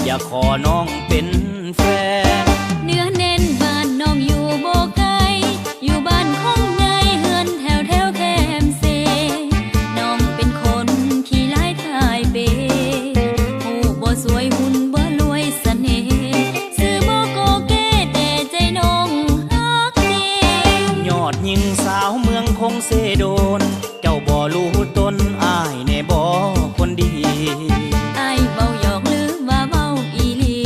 อยากขอน้องเป็นแฟนเนื้อแน่นบ้านน้องอยู่โบไกลอยู่บ้านห้องไงเฮือนแถวแคมเซน้องเป็นคนขี้ร้ายทายเบหูบ่สวยหุ่นบ่รวยเสน่ห์ซื้อบ่โกเก้แต่ใจน้องฮักเดียอดหญิงสาวเมืองคงเสโดนเจ้าบ่รู้ตนอ้ายแน่บ่คนดีอ้ายเบาหยอกหรือว่าเบาอีหลี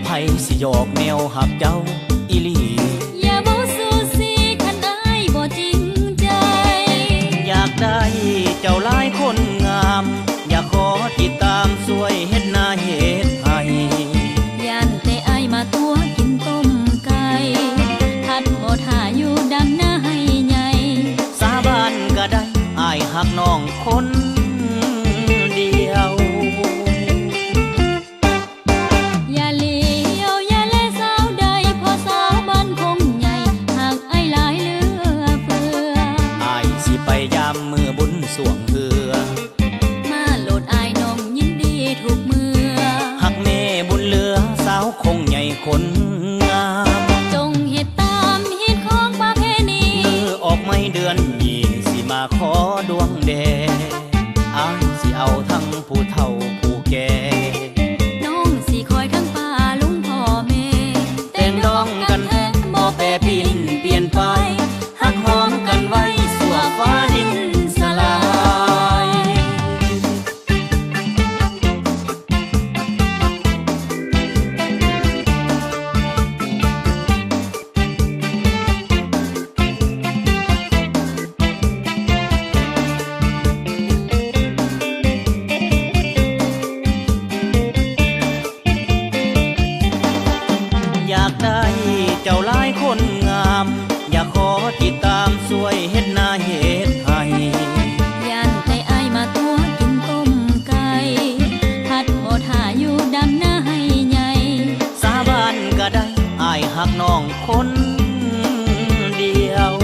ไผสิหยอกแนวหักเจ้าอีหลีอย่าเบาสูสีคันอ้ายบ่จริงใจอยากได้เจ้าหลายคนงามอยากขอติดตามสวยเฮ็ดหน้าเฮ็ดให้ย่านแต่อ้ายมาตัวกินต้มไก่ทัดบ่ท่าอยู่ดังหน้าให้ใหญ่สาบานก็ได้อ้ายหักน้องคนเดียวอย่าเลี้ยวอย่าแลสาวใดพอสาวบ้านคงใหญ่หากอ้ายหลายเหลือเฟืออ้ายสิไปยามมือบุญสวงเหือมาโหลดอ้ายน้องยินดีทุกมือหักแม่บุญเหลือสาวคงใหญ่คนงามจงเฮ็ดตามฮิตของประเพณีมือออกไม่เดือนยี่สิมาขอดวงแดอ้ายสิเอาทั้งผู้เฒ่าผู้แก่น้องสิคอยทั้งป้าลุงพ่อแม่แต่งดองกันแท้บ่แปรพินเปลี่ยนไปหักหอมกันไว้สัวฟ้าดินสลายอยากได้เจ้าหลายคนงามอยากขอติดตามสวยเฮ็ดหน้าเฮ็ดให้ย่านแต่อ้ายมาตัวกินต้มไก่ทัดบ่ท่าอยู่ดำหน้าให้ใหญ่สาบานก็ได้อ้ายหักน้องคนเดียว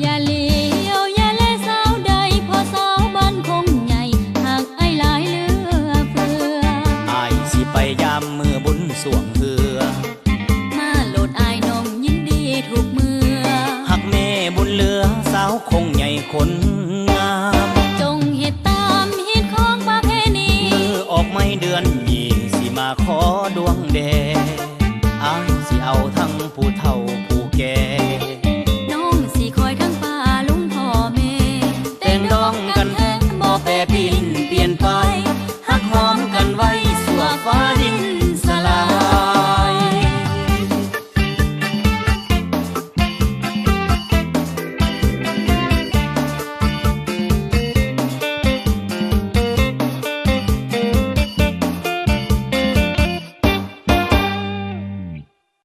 อย่าเลี้ยวอย่าแลสาวใดพอสาวบ้านคงใหญ่หากอ้ายหลายเหลือเฟืออ้ายสิไปยามมือบุญสวงเหือมาโหลดอ้ายน้องยินดีทุกมือหักแม่บุญเหลือสาวคงใหญ่คนงามจงเฮ็ดตามฮิตของประเพณีมือออกไม่เดือนยี่สิมาขอดวงแดอ้ายสิเอาทั้งผู้เฒ่า